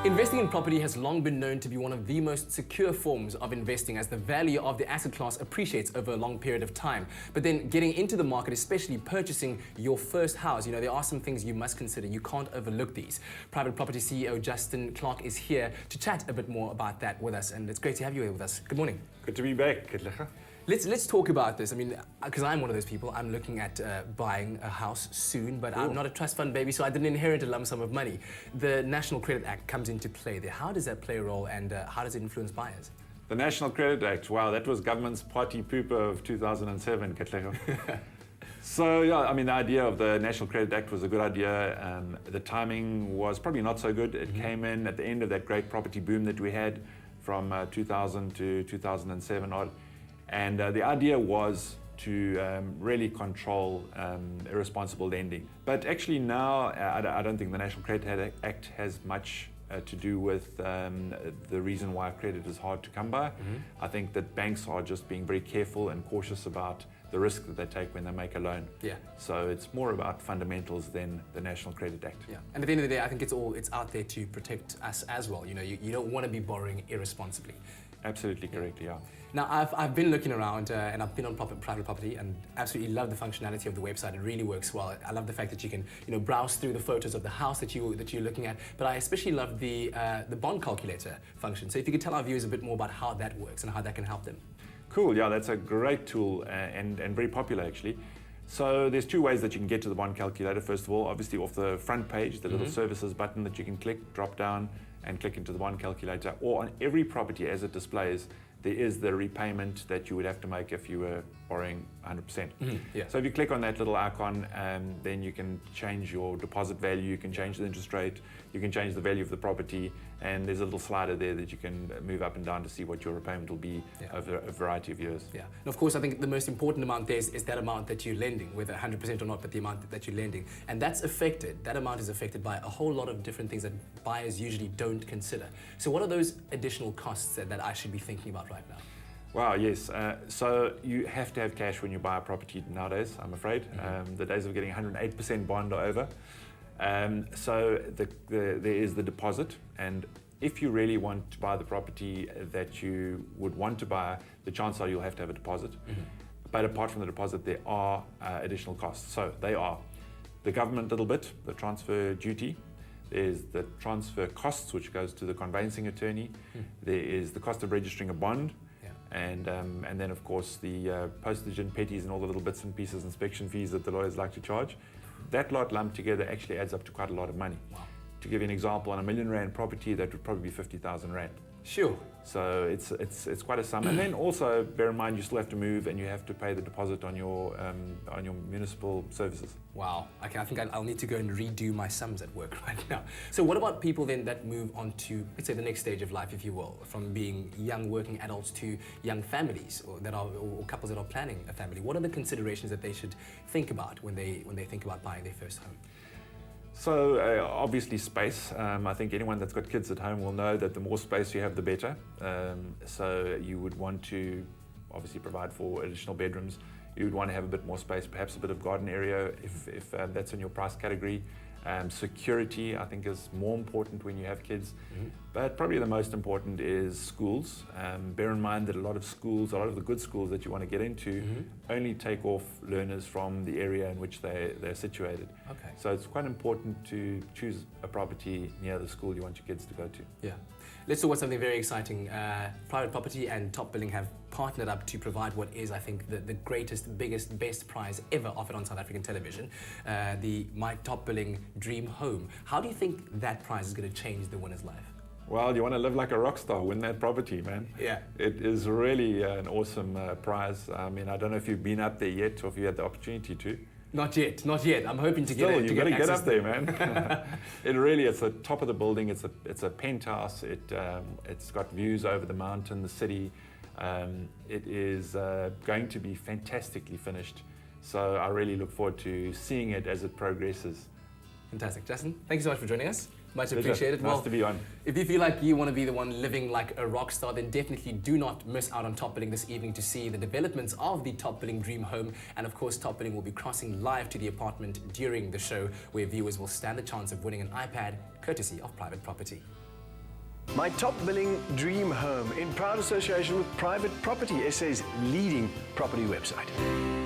Investing in property has long been known to be one of the most secure forms of investing, as the value of the asset class appreciates over a long period of time. But then getting into the market, especially purchasing your first house, there are some things you must consider. You can't overlook these. Private Property CEO Justin Clark is here to chat a bit more about that with us, and it's great to have you here with us. Good morning. Good to be back, Ketlecha. Let's talk about this. Because I'm one of those people. I'm looking at buying a house soon, but I'm not a trust fund baby, so I didn't inherit a lump sum of money. The National Credit Act comes into play there. How does that play a role, and how does it influence buyers? The National Credit Act, wow, that was government's party pooper of 2007, Ketlecha. So, yeah, the idea of the National Credit Act was a good idea. The timing was probably not so good. It came in at the end of that great property boom that we had from 2000 to 2007 odd. And the idea was to really control irresponsible lending. But actually now, I don't think the National Credit Act has much to do with the reason why credit is hard to come by. I think that banks are just being very careful and cautious about the risk that they take when they make a loan. Yeah. So it's more about fundamentals than the National Credit Act. Yeah. And at the end of the day, I think it's out there to protect us as well. You don't want to be borrowing irresponsibly. Absolutely correct, yeah. Now, I've been looking around and I've been on private property and absolutely love the functionality of the website. It really works well. I love the fact that you can, browse through the photos of the house that you're looking at. But I especially love the bond calculator function. So if you could tell our viewers a bit more about how that works and how that can help them. Cool, yeah, that's a great tool and very popular actually. So there's two ways that you can get to the bond calculator. First of all, obviously off the front page, the little services button that you can click, drop down and click into the bond calculator, or on every property as it displays, there is the repayment that you would have to make if you were borrowing 100%. Yeah. So if you click on that little icon, then you can change your deposit value, you can change the interest rate, you can change the value of the property, and there's a little slider there that you can move up and down to see what your repayment will be over a variety of years. Yeah, and of course I think the most important amount there is that amount that you're lending, whether 100% or not, but the amount that you're lending. And that amount is affected by a whole lot of different things that buyers usually don't consider. So what are those additional costs that I should be thinking about right now? Wow, yes. So you have to have cash when you buy a property nowadays, I'm afraid. The days of getting 108% bond are over. So there is the deposit, and if you really want to buy the property that you would want to buy, the chances are you'll have to have a deposit. But apart from the deposit, there are additional costs. So they are the government little bit, the transfer duty. There's the transfer costs, which goes to the conveyancing attorney. There is the cost of registering a bond. And then, of course, the postage and petties and all the little bits and pieces, inspection fees that the lawyers like to charge. That lot lumped together actually adds up to quite a lot of money. Wow. To give you an example, on R1 million property, that would probably be 50,000 Rand. Sure. So it's quite a sum. And then also, bear in mind, you still have to move and you have to pay the deposit on your municipal services. Wow. Okay, I think I'll need to go and redo my sums at work right now. So what about people then that move on to, let's say, the next stage of life, if you will, from being young working adults to young families or couples that are planning a family? What are the considerations that they should think about when they think about buying their first home? So obviously space. I think anyone that's got kids at home will know that the more space you have, the better. So you would want to obviously provide for additional bedrooms. You would want to have a bit more space, perhaps a bit of garden area if that's in your price category. Security, I think, is more important when you have kids. But probably the most important is schools. Bear in mind that a lot of the good schools that you want to get into only take off learners from the area in which they're situated. Okay. So it's quite important to choose a property near the school you want your kids to go to. Yeah. Let's talk about something very exciting. Private Property and Top Billing have partnered up to provide what is, I think, the greatest, biggest, best prize ever offered on South African television, the My Top Billing Dream Home. How do you think that prize is going to change the winner's life? Well, you want to live like a rock star, win that property, man. Yeah. It is really an awesome prize. I don't know if you've been up there yet or if you had the opportunity to. Not yet. I'm hoping to get you got to get up there, man. It's the top of the building. It's a penthouse. It's got views over the mountain, the city. It is going to be fantastically finished. So I really look forward to seeing it as it progresses. Fantastic. Justin, thank you so much for joining us. Much appreciated. Nice to be on. If you feel like you want to be the one living like a rock star, then definitely do not miss out on Top Billing this evening to see the developments of the Top Billing Dream Home. And of course, Top Billing will be crossing live to the apartment during the show, where viewers will stand the chance of winning an iPad courtesy of Private Property. My top billing dream home in proud association with Private Property, SA's leading property website.